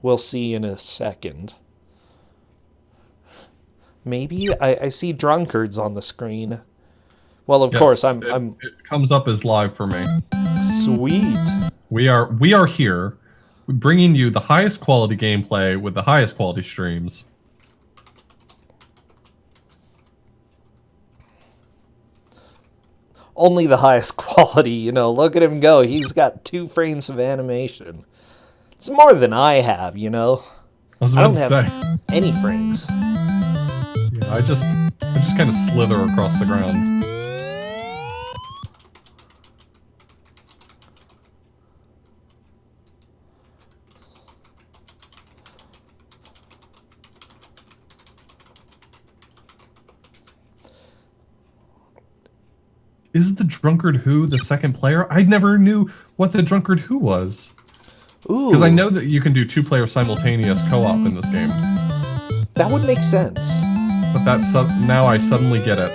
We'll see in a second. Maybe I see Drunkards on the screen. Well, of course, I'm. It comes up as live for me. Sweet. We are here, bringing you the highest quality gameplay with the highest quality streams. Only the highest quality, you know. Look at him go. He's got 2 frames of animation. It's more than I have, you know. I don't have any frames. Yeah, I just kind of slither across the ground. Is the Drunkard Who the second player? I never knew what the Drunkard Who was. Ooh. Because I know that you can do 2-player simultaneous co-op in this game. That would make sense. But now I suddenly get it.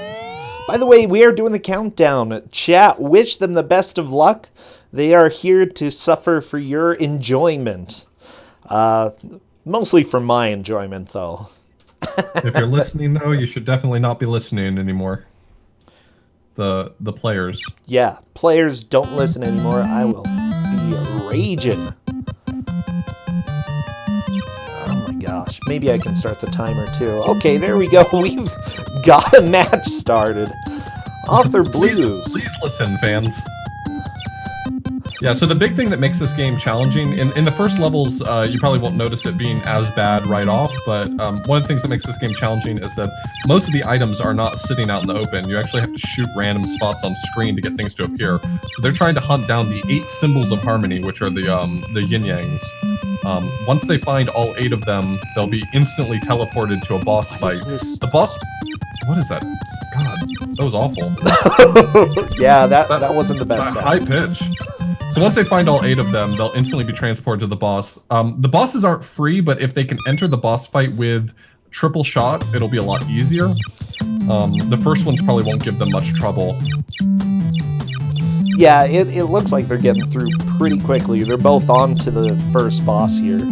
By the way, we are doing the countdown. Chat, wish them the best of luck. They are here to suffer for your enjoyment. Mostly for my enjoyment, though. If you're listening, though, you should definitely not be listening anymore. The players. Yeah, players don't listen anymore. I will be raging. Oh my gosh. Maybe I can start the timer too. Okay, there we go. We've got a match started. Author Blues. Please listen, fans. Yeah, so the big thing that makes this game challenging, in the first levels, you probably won't notice it being as bad right off, but one of the things that makes this game challenging is that most of the items are not sitting out in the open. You actually have to shoot random spots on screen to get things to appear. So they're trying to hunt down the 8 symbols of harmony, which are the yin-yangs. Once they find all 8 of them, they'll be instantly teleported to a boss fight. The boss... What is that? God, that was awful. Yeah, that wasn't the best high pitch. So once they find all 8 of them, they'll instantly be transported to the boss. The bosses aren't free, but if they can enter the boss fight with triple shot, it'll be a lot easier. The first ones probably won't give them much trouble. Yeah, it looks like they're getting through pretty quickly. They're both on to the first boss here.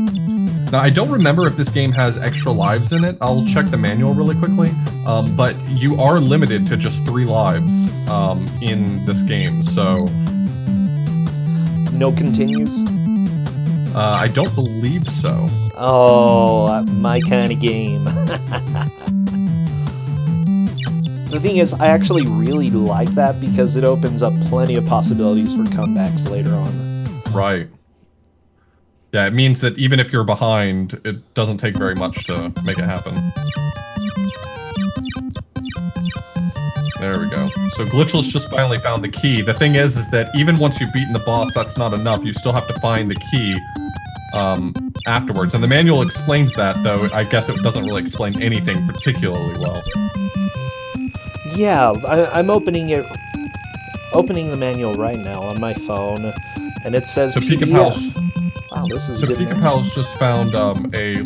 Now, I don't remember if this game has extra lives in it. I'll check the manual really quickly. But you are limited to just 3 lives in this game, so... No continues? I don't believe so. Oh, my kind of game. The thing is, I actually really like that because it opens up plenty of possibilities for comebacks later on. Right. Yeah, it means that even if you're behind, it doesn't take very much to make it happen. There we go. So Gliitchless just finally found the key. The thing is that even once you've beaten the boss, that's not enough. You still have to find the key afterwards. And the manual explains that, though I guess it doesn't really explain anything particularly well. Yeah, I'm opening the manual right now on my phone, and it says so PDF. Pikapals. Wow, this is So good. Pikapals just found a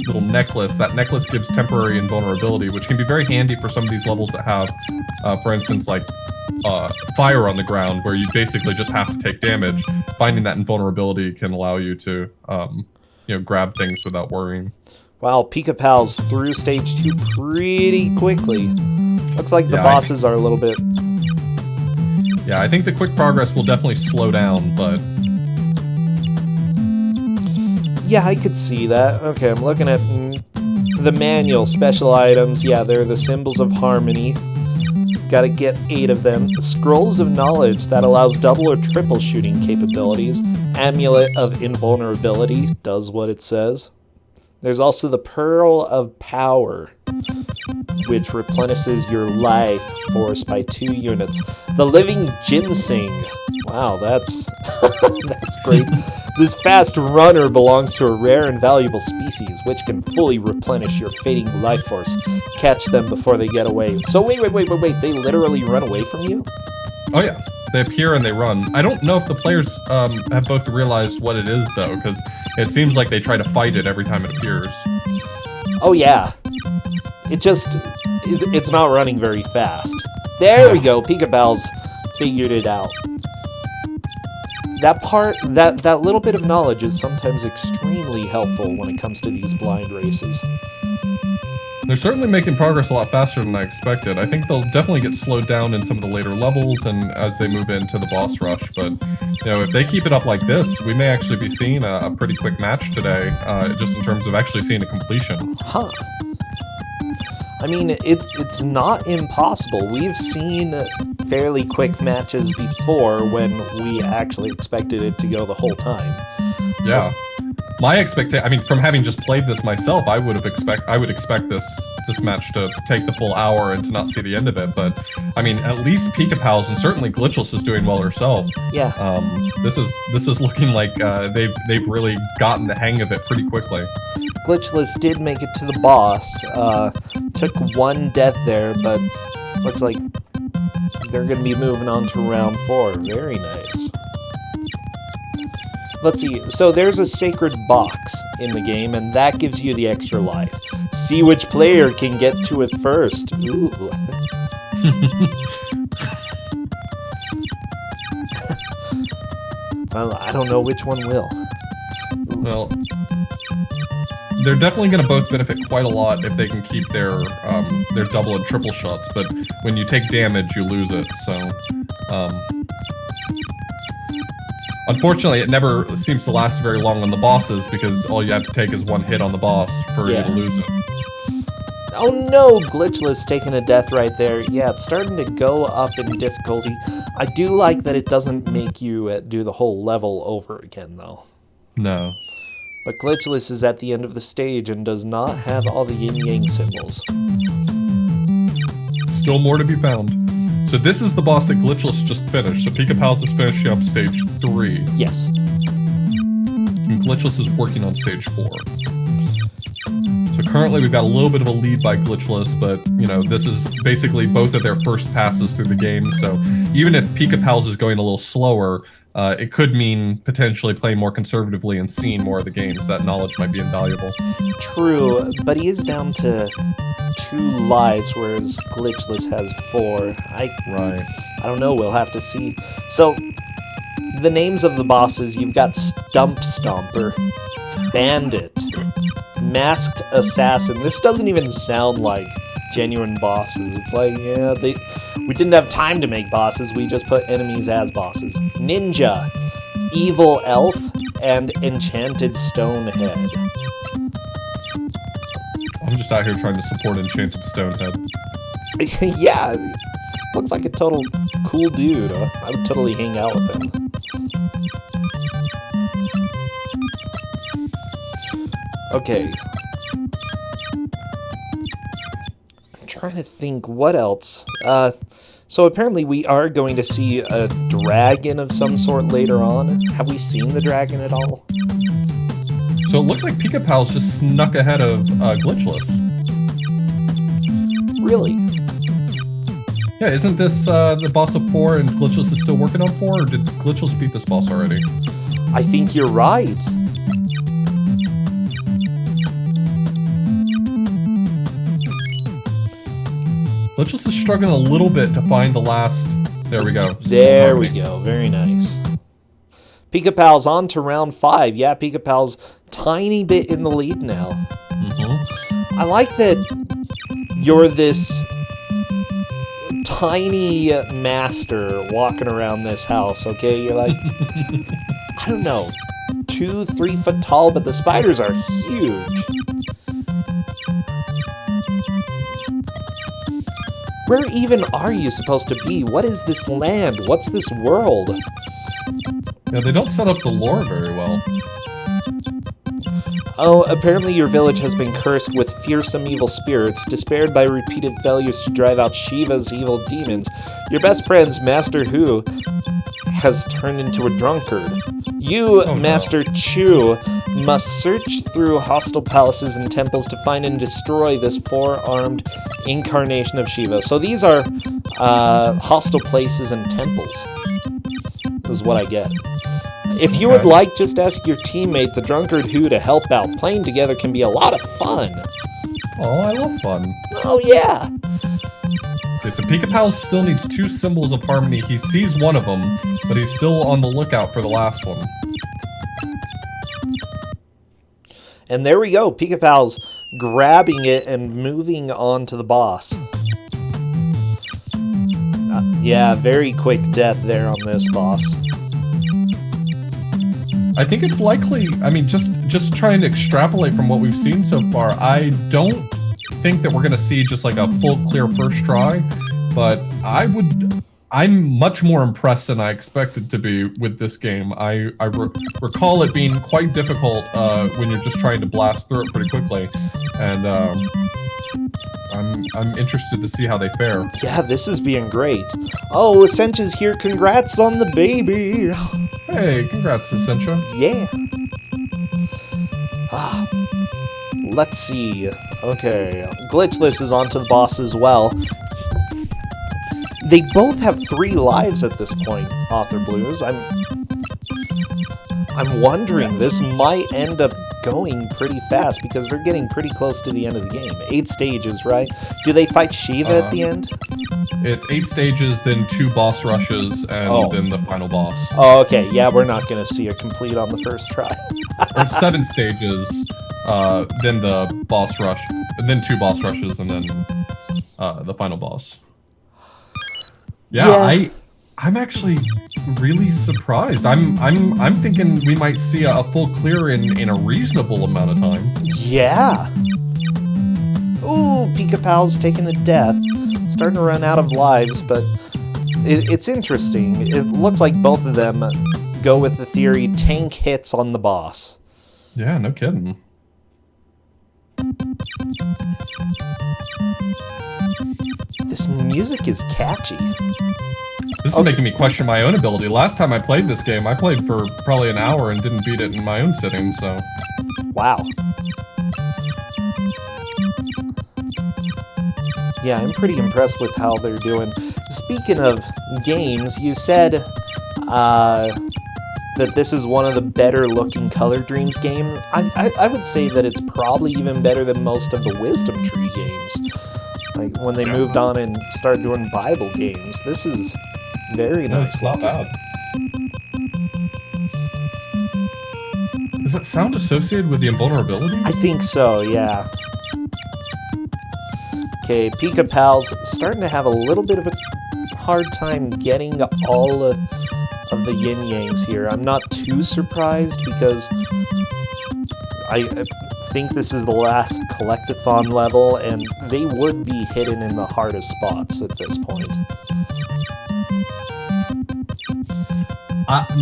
little necklace. That necklace gives temporary invulnerability, which can be very handy for some of these levels that have, for instance, like fire on the ground, where you basically just have to take damage. Finding that invulnerability can allow you to, grab things without worrying. Wow, Pikapals through stage 2 pretty quickly. Looks like the bosses are a little bit... Yeah, I think the quick progress will definitely slow down, but... Yeah, I could see that. Okay, I'm looking at the manual. Special items. Yeah, they're the symbols of harmony. Gotta get 8 of them. Scrolls of knowledge that allows double or triple shooting capabilities. Amulet of invulnerability does what it says. There's also the Pearl of Power, which replenishes your life force by 2 units. The Living Ginseng. Wow, that's that's great. This fast runner belongs to a rare and valuable species, which can fully replenish your fading life force. Catch them before they get away. So wait, they literally run away from you? Oh yeah, they appear and they run. I don't know if the players have both realized what it is, though, because it seems like they try to fight it every time it appears. Oh yeah. It's not running very fast. There we go, Pikapals figured it out. that little bit of knowledge is sometimes extremely helpful when it comes to these blind races. They're certainly making progress a lot faster than I expected. I think they'll definitely get slowed down in some of the later levels and as they move into the boss rush. But, you know, if they keep it up like this, we may actually be seeing a pretty quick match today, just in terms of actually seeing a completion. Huh. I mean, it's not impossible. We've seen fairly quick matches before when we actually expected it to go the whole time. So, yeah. My expectation, I mean, from having just played this myself, I would expect this match to take the full hour and to not see the end of it. But I mean, at least Pikapals and certainly Gliitchless is doing well herself. Yeah. This is looking like they've really gotten the hang of it pretty quickly. Gliitchless did make it to the boss. Took one death there, but looks like they're going to be moving on to round 4. Very nice. Let's see, so there's a sacred box in the game, and that gives you the extra life. See which player can get to it first. Ooh. Well, I don't know which one will. Ooh. Well, they're definitely going to both benefit quite a lot if they can keep their double and triple shots, but when you take damage, you lose it, so... Unfortunately, it never seems to last very long on the bosses because all you have to take is one hit on the boss for you to lose it. Oh no, Gliitchless taking a death right there. Yeah, it's starting to go up in difficulty. I do like that it doesn't make you do the whole level over again, though. No. But Gliitchless is at the end of the stage and does not have all the yin-yang symbols. Still more to be found. So this is the boss that Gliitchless just finished. So Pikapals is finishing up stage 3. Yes. And Gliitchless is working on stage 4. So currently we've got a little bit of a lead by Gliitchless, but, you know, this is basically both of their first passes through the game. So even if Pikapals is going a little slower, it could mean potentially playing more conservatively and seeing more of the games. That knowledge might be invaluable. True, but he is down to 2 lives, whereas Gliitchless has 4. Right. I don't know, we'll have to see. So, the names of the bosses, you've got Stump Stomper, Bandit, Masked Assassin. This doesn't even sound like genuine bosses. It's like, yeah, we didn't have time to make bosses, we just put enemies as bosses. Ninja, Evil Elf, and Enchanted Stonehead. I'm just out here trying to support Enchanted Stonehead. Yeah, looks like a total cool dude. I would totally hang out with him. Okay. I'm trying to think what else. So apparently we are going to see a dragon of some sort later on. Have we seen the dragon at all? So it looks like Pikapals just snuck ahead of Gliitchless. Really? Yeah, isn't this the boss of 4 and Gliitchless is still working on 4, or did Gliitchless beat this boss already? I think you're right. Gliitchless is struggling a little bit to find the last... There we go. There we go. Very nice. Pikapals on to round 5. Yeah, Pikapals tiny bit in the lead now. Mm-hmm. I like that you're this tiny master walking around this house, okay? You're like, I don't know, 2-3 foot tall, but the spiders are huge. Where even are you supposed to be? What is this land? What's this world? Yeah, they don't set up the lore very well. Oh, apparently your village has been cursed with fearsome evil spirits, despaired by repeated failures to drive out Shiva's evil demons. Your best friend's Master Hu has turned into a drunkard. You, Master Chu, must search through hostile palaces and temples to find and destroy this 4-armed incarnation of Shiva. So these are hostile places and temples, is what I get. If you would like, just ask your teammate, the Drunkard Hu, to help out. Playing together can be a lot of fun. Oh, I love fun. Oh, yeah. Okay, so Pikapals still needs 2 symbols of harmony. He sees one of them, but he's still on the lookout for the last one. And there we go, Pikapals grabbing it and moving on to the boss. Yeah, very quick death there on this boss. I think it's likely, I mean, just trying to extrapolate from what we've seen so far, I don't think that we're going to see just like a full clear first try, but I'm much more impressed than I expected to be with this game. I recall it being quite difficult when you're just trying to blast through it pretty quickly, and I'm interested to see how they fare. Yeah, this is being great. Oh, Essentia's here. Congrats on the baby. Hey, congrats, Essentia. Yeah. Let's see. Okay, Gliitchless is onto the boss as well. They both have 3 lives at this point, Author Blues. I'm wondering, this might end up going pretty fast because they're getting pretty close to the end of the game. 8 stages, right? Do they fight Shiva at the end? It's 8 stages, then 2 boss rushes, and then the final boss. Oh, okay. Yeah, we're not going to see it complete on the first try. It's 7 stages, then the boss rush, and then 2 boss rushes, and then the final boss. Yeah. I'm actually really surprised. I'm thinking we might see a full clear in a reasonable amount of time. Yeah. Ooh, Pikapal's taking a death. Starting to run out of lives, but it's interesting. It looks like both of them go with the theory tank hits on the boss. Yeah, no kidding. This music is catchy. This is making me question my own ability. Last time I played this game, I played for probably an hour and didn't beat it in my own sitting, so... Wow. Yeah, I'm pretty impressed with how they're doing. Speaking of games, you said that this is one of the better looking Color Dreams games. I would say that it's probably even better than most of the Wisdom Tree games. Like when they moved on and started doing Bible games. This is very nice. It's not bad. Is that sound associated with the invulnerability? I think so, yeah. Okay, Pikapals starting to have a little bit of a hard time getting all of the yin-yangs here. I'm not too surprised because I think this is the last Collectathon level, and they would be hidden in the hardest spots at this point.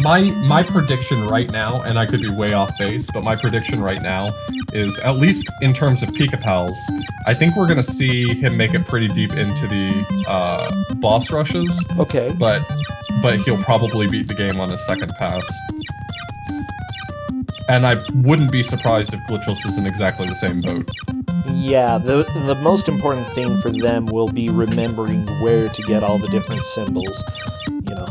My prediction right now, and I could be way off base, but my prediction right now is, at least in terms of Pikapals, I think we're going to see him make it pretty deep into the boss rushes. Okay. But he'll probably beat the game on his second pass. And I wouldn't be surprised if Gliitchless is in exactly the same boat. Yeah, the most important thing for them will be remembering where to get all the different symbols, you know.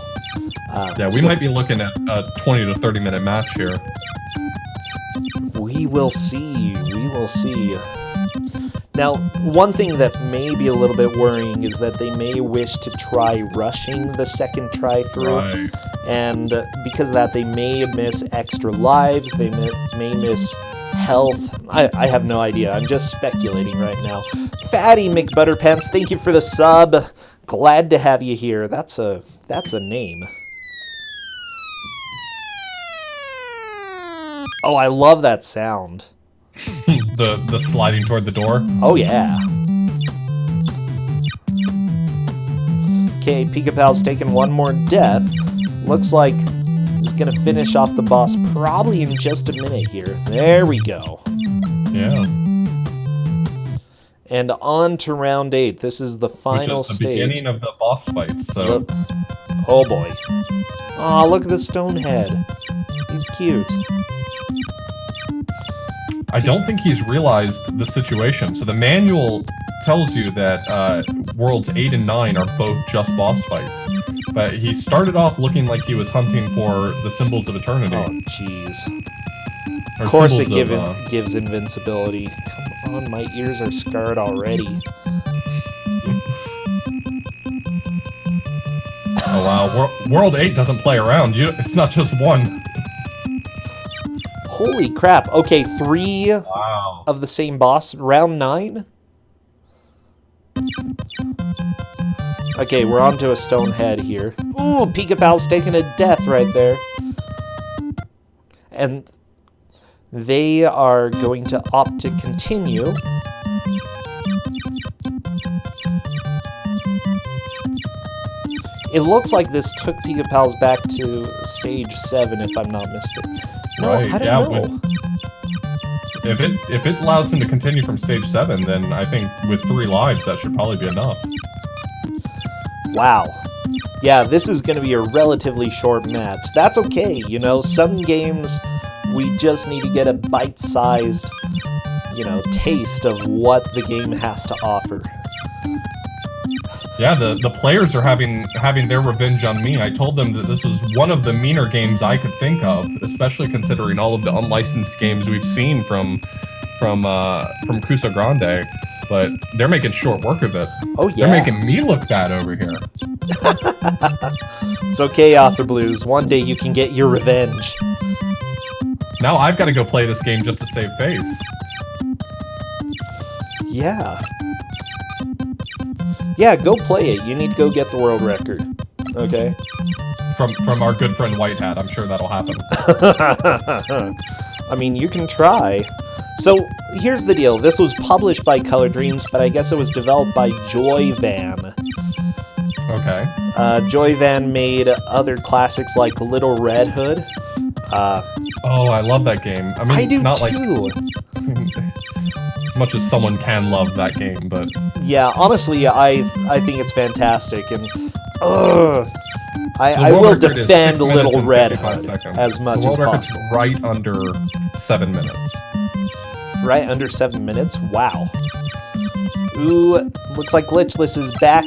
Yeah, we might be looking at a 20 to 30 minute match here. We will see. We will see. Now, one thing that may be a little bit worrying is that they may wish to try rushing the second try through. Right. And because of that, they may miss extra lives, they may miss health. I have no idea. I'm just speculating right now. Fatty McButterpants, thank you for the sub. Glad to have you here. That's a name. Oh, I love that sound. the sliding toward the door. Oh yeah. Okay, Pikapal's taking one more death. Looks like he's gonna finish off the boss probably in just a minute here. There we go. Yeah. And on to round 8. This is the final Which is the stage. beginning of the boss fight, so... Oh boy. Aw, look at the stone head. He's cute. I don't think he's realized the situation. So the manual tells you that worlds 8 and 9 are both just boss fights. But he started off looking like he was hunting for the symbols of eternity. Oh, jeez. Or Of course it symbols gives invincibility. Come on, my ears are scarred already. Oh wow, World 8 doesn't play around. It's not just one. Holy crap. Okay, 3 Wow. of the same boss. Round 9? Okay, we're on to a stone head here. Ooh, Pikapal's taking a death right there. And they are going to opt to continue. It looks like this took Pikapals back to stage 7, if I'm not mistaken. No, Right, I don't know. If it allows him to continue from stage 7, then I think with 3 lives that should probably be enough. Wow. Yeah, this is going to be a relatively short match. That's okay, you know, some games we just need to get a bite-sized, you know, taste of what the game has to offer. Yeah, the players are having their revenge on me. I told them that this was one of the meaner games I could think of, especially considering all of the unlicensed games we've seen from Kusogrand3. But they're making short work of it. Oh yeah, they're making me look bad over here. It's okay, Author Blues. One day you can get your revenge. Now I've got to go play this game just to save face. Yeah. Yeah, go play it. You need to go get the world record. Okay? From our good friend White Hat, I'm sure that'll happen. I mean, you can try. So, here's the deal. This was published by Color Dreams, but I guess it was developed by Joyvan. Okay. Joyvan made other classics like Little Red Hood. Oh, I love that game. I mean, I do not too. Like as much as someone can love that game, but yeah, honestly, I think it's fantastic, and I will defend Little Red Hood as much as possible. Right under 7 minutes. Right under 7 minutes? Wow. Ooh, looks like Gliitchless is back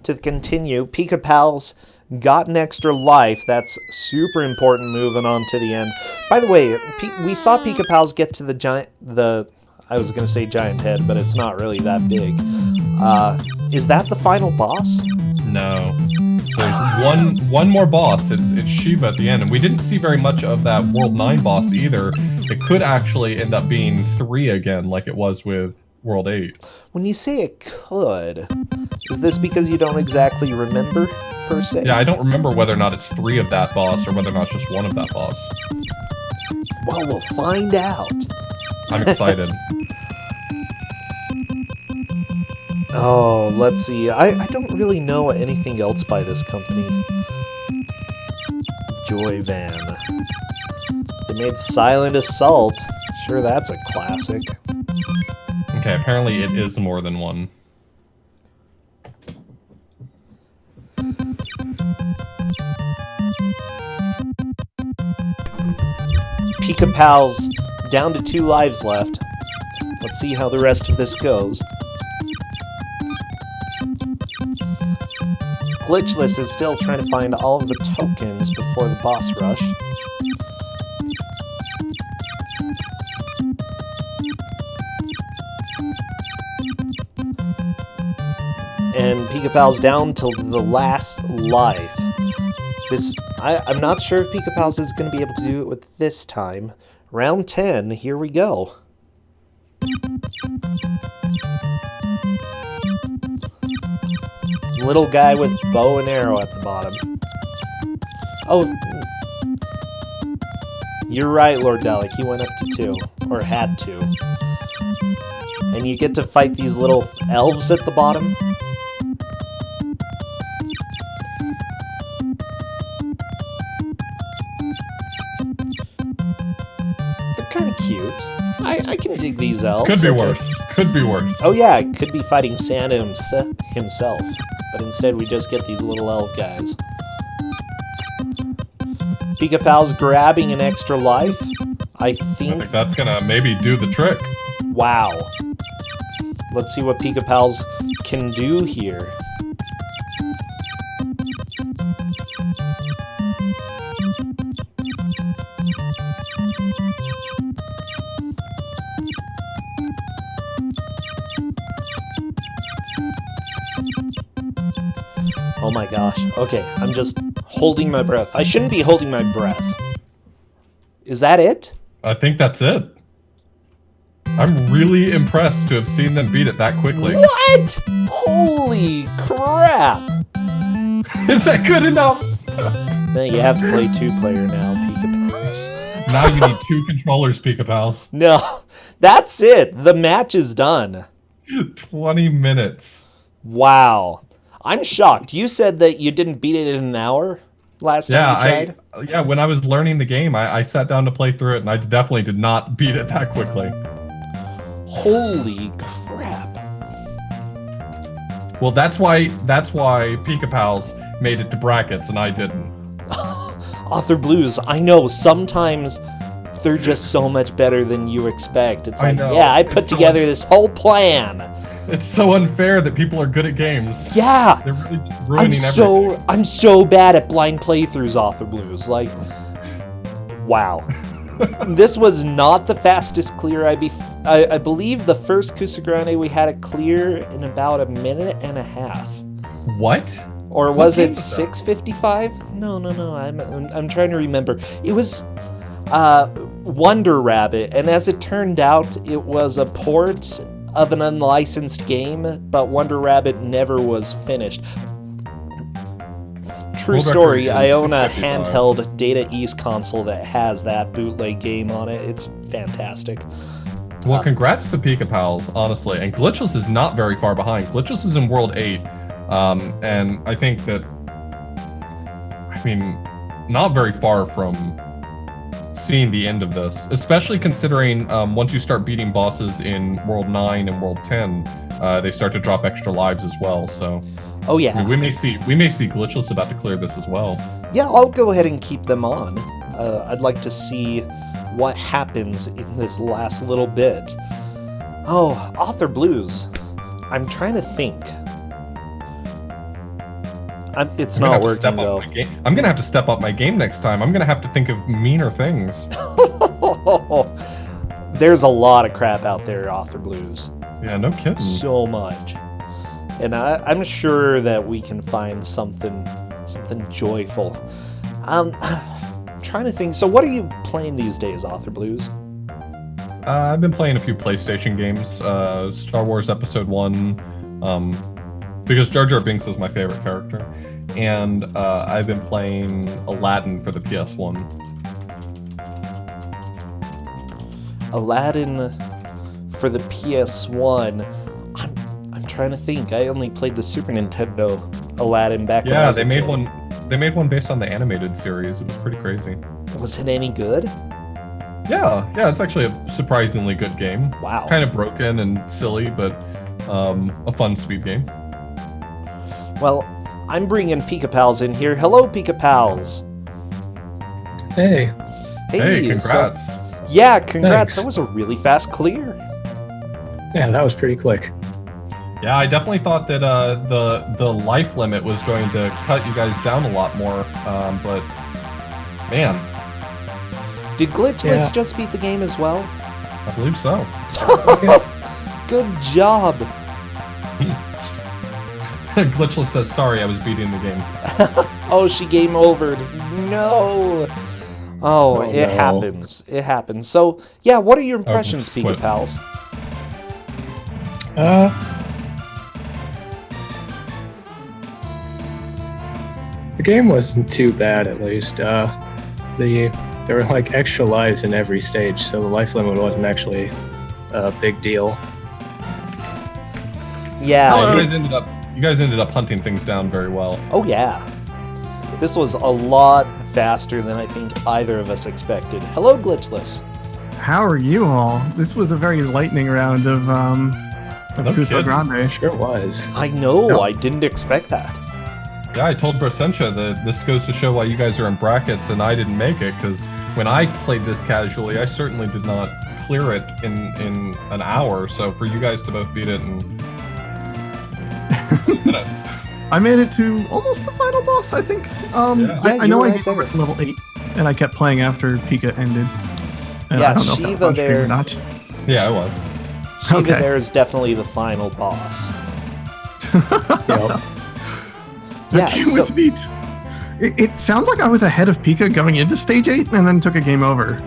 to continue. Pikapals got an extra life. That's super important moving on to the end. By the way, we saw Pikapals get to the I was going to say giant head, but it's not really that big. Is that the final boss? No. So there's one more boss. It's Shiva at the end, and we didn't see very much of that World 9 boss either. It could actually end up being 3 again, like it was with World 8. When you say it could, is this because you don't exactly remember, per se? Yeah, I don't remember whether or not it's 3 of that boss, or whether or not it's just 1 of that boss. Well, we'll find out. I'm excited. Oh, let's see. I don't really know anything else by this company. Joyvan. They made Silent Assault. Sure, that's a classic. Okay, apparently it is more than 1. Pikapals down to 2 lives left. Let's see how the rest of this goes. Gliitchless is still trying to find all of the tokens before the boss rush. And Pikapal's down till the last life. I'm not sure if Pikapals is going to be able to do it with this time. Round 10, here we go. Little guy with bow and arrow at the bottom. Oh, you're right, Lord Dalek. He went up to 2, or had to. And you get to fight these little elves at the bottom. They're kind of cute. I can dig these elves. Could be worse. Could be worse. Oh yeah, it could be fighting Santa himself. But instead we just get these little elf guys. Pikapal's grabbing an extra life. I think that's gonna maybe do the trick. Wow. Let's see what Pikapals can do here. Oh my gosh. Okay, I'm just holding my breath. I shouldn't be holding my breath. Is that it? I think that's it. I'm really impressed to have seen them beat it that quickly. What? Holy crap! Is that good enough? Man, you have to play 2-player now, Pikapals. Now you need 2 controllers, Pikapals. No, that's it. The match is done. 20 minutes. Wow. I'm shocked. You said that you didn't beat it in an hour last time you tried? Yeah, when I was learning the game, I sat down to play through it, and I definitely did not beat it that quickly. Holy crap. Well, that's why Pikapals made it to brackets and I didn't. Author Blues, I know, sometimes they're just so much better than you expect. It's like, yeah, I put together this whole plan. It's so unfair that people are good at games. Yeah. They're really just ruining everything. I'm so bad at blind playthroughs, Author Blues. Like, wow. This was not the fastest clear. I believe the first Kusogrand3 we had it clear in about a minute and a half. What? Or was it 6:55? No. I'm trying to remember. It was Wonder Rabbit, and as it turned out, it was a port of an unlicensed game, but Wonder Rabbit never was finished. True story, I own a handheld Data East console that has that bootleg game on it. It's fantastic. Well, congrats to Pikapals, honestly. And Gliitchless is not very far behind. Gliitchless is in World 8. And I think that, not very far from seeing the end of this, especially considering once you start beating bosses in World 9 and World 10, they start to drop extra lives as well, so... Oh yeah. We may see Gliitchless about to clear this as well. Yeah, I'll go ahead and keep them on. I'd like to see what happens in this last little bit. Oh, Author Blues. I'm trying to think. It's not working though. I'm gonna have to step up my game next time. I'm gonna have to think of meaner things. There's a lot of crap out there, Author Blues. Yeah, no kidding. So much. And I'm sure that we can find something joyful. I'm trying to think. So what are you playing these days, Author Blues? I've been playing a few PlayStation games. Star Wars Episode 1, because Jar Jar Binks is my favorite character. And I've been playing Aladdin for the PS1. Aladdin for the PS1. I'm trying to think. I only played the Super Nintendo Aladdin back when I was a kid. They made one based on the animated series. It was pretty crazy. Was it any good? Yeah, it's actually a surprisingly good game. Wow. Kind of broken and silly, but a fun speed game. Well, I'm bringing Pikapals in here. Hello, Pikapals. Hey, congrats. Yeah, congrats. Thanks. That was a really fast clear. Yeah, that was pretty quick. Yeah, I definitely thought that the life limit was going to cut you guys down a lot more, but man. Did Gliitchless just beat the game as well? I believe so. Good job. Gliitchless says, sorry, I was beating the game. Oh, she game overed. No. Oh, it no. happens. It happens. So, yeah, what are your impressions, Pikapals? The game wasn't too bad, at least. There were like extra lives in every stage, so the life limit wasn't actually a big deal. Yeah. You guys ended up hunting things down very well. Oh, yeah. This was a lot faster than I think either of us expected. Hello, Gliitchless. How are you all? This was a very lightning round of Kusogrand3. Sure was. I know, No. I didn't expect that. Yeah, I told Brasentia that this goes to show why you guys are in brackets and I didn't make it, because when I played this casually, I certainly did not clear it in an hour, so for you guys to both beat it in minutes. I made it to almost the final boss, I think. I know I gave over at level 8, and I kept playing after Pika ended. And Yeah, I don't know if that was Shiva on stream there. or not. Yeah, it was. Shiva Okay. there is definitely the final boss. Yep. Yeah, It was neat. It sounds like I was ahead of Pika going into stage 8 and then took a game over.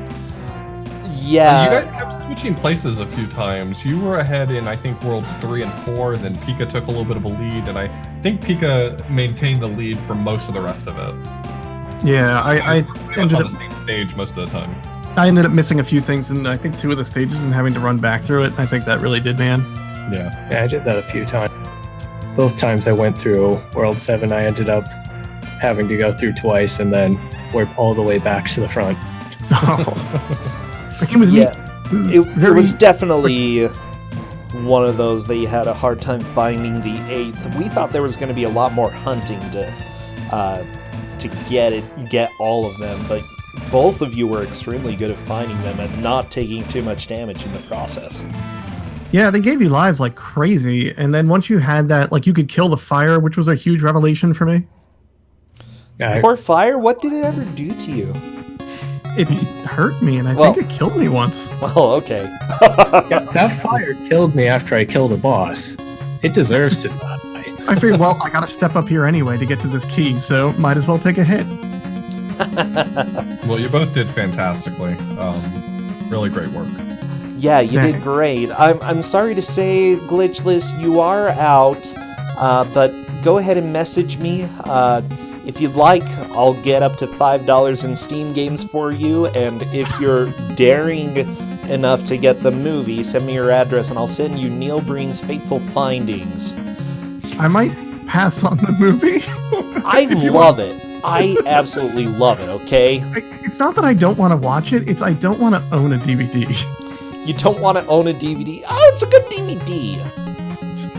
yeah. You guys kept switching places a few times. You were ahead in, I think, Worlds 3 and 4, and then Pika took a little bit of a lead, and I think Pika maintained the lead for most of the rest of it. Yeah, I ended on up the same stage most of the time. I ended up missing a few things in I think 2 of the stages and having to run back through it. I think that really did, man. Yeah, I did that a few times. Both times I went through World 7, I ended up having to go through twice and then warp all the way back to the front. Oh. The game was Yeah. neat. It was definitely one of those that you had a hard time finding the 8th. We thought there was going to be a lot more hunting to get all of them, but both of you were extremely good at finding them and not taking too much damage in the process. Yeah, they gave you lives like crazy, and then once you had that, like, you could kill the fire, which was a huge revelation for me. Yeah, Poor fire, what did it ever do to you? It hurt me, and I Well- think it killed me once. Well, okay. that fire killed me after I killed a boss. It deserves to die. I figured, well, I gotta step up here anyway to get to this key, so might as well take a hit. well, you both did fantastically. Really great work. Yeah, you did Thanks. great. I'm sorry to say, Gliitchless, you are out, but go ahead and message me. If you'd like, I'll get up to $5 in Steam games for you, and if you're daring enough to get the movie, send me your address and I'll send you Neil Breen's Fateful Findings. I might pass on the movie. I If you love it. I absolutely love it, okay? It's not that I don't want to watch it, it's I don't want to own a DVD. You don't want to own a DVD? Oh, it's a good DVD.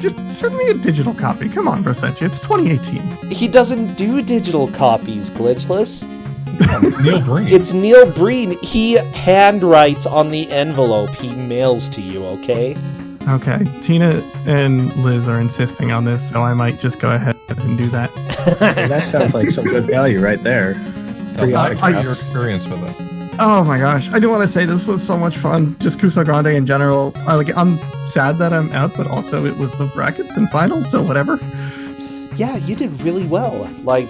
Just send me a digital copy. Come on, Brossentia. It's 2018. He doesn't do digital copies, Glitchless. It's Neil Breen. It's Neil Breen. He handwrites on the envelope he mails to you, okay? Okay, Tina and Liz are insisting on this, so I might just go ahead and do that. And that sounds like some good value right there. Free Tell me autographs. your experience with it. Oh my gosh, I do want to say this was so much fun. Just Kusogrand3 in general. I'm sad that I'm out, but also it was the brackets and finals, so whatever. Yeah, you did really well. Like,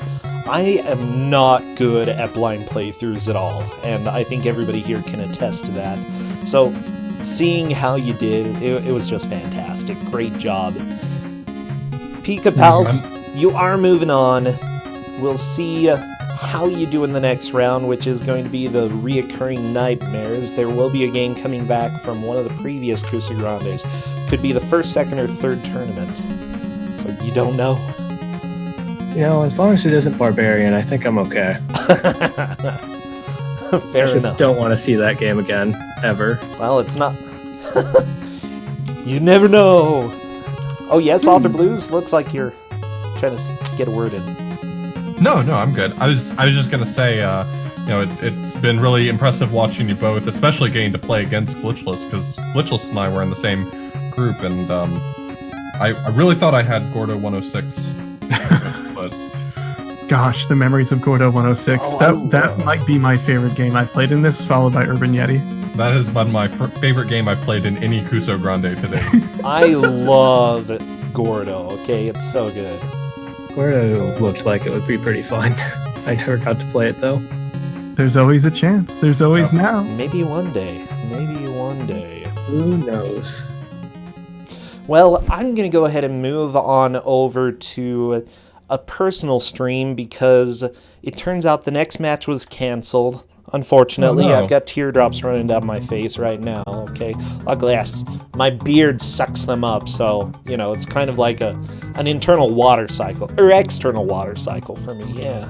I am not good at blind playthroughs at all, and I think everybody here can attest to that. So, seeing how you did, it was just fantastic. Great job. Pikapals, you are moving on. We'll see how you do in the next round, which is going to be the reoccurring nightmares. There will be a game coming back from one of the previous Kusograndes. Could be the first, second, or third tournament. So you don't know. You know, as long as it isn't Barbarian, I think I'm okay. Fair I just enough. don't want to see that game again, ever. Well, it's not. You never know. Oh yes, Author Blues. Looks like you're trying to get a word in. No, I'm good. I was just gonna say, it's been really impressive watching you both, especially getting to play against Gliitchless, because Gliitchless and I were in the same group, and I really thought I had Gordo 106, but Gosh, the memories of Gordo 106. Oh, that might be my favorite game I've played in this, followed by Urban Yeti. that has been my favorite game I've played in any Kusogrande today. I love Gordo. Okay, it's so good. Gordo looked like it would be pretty fun. I never got to play it though. There's always a chance. There's always now. Maybe one day. Maybe one day. Who knows? Well, I'm going to go ahead and move on over to a personal stream because it turns out the next match was canceled. Unfortunately, Oh, no. I've got teardrops running down my face right now, okay? Luckily, my beard sucks them up, so, it's kind of like an internal water cycle, or external water cycle for me, yeah.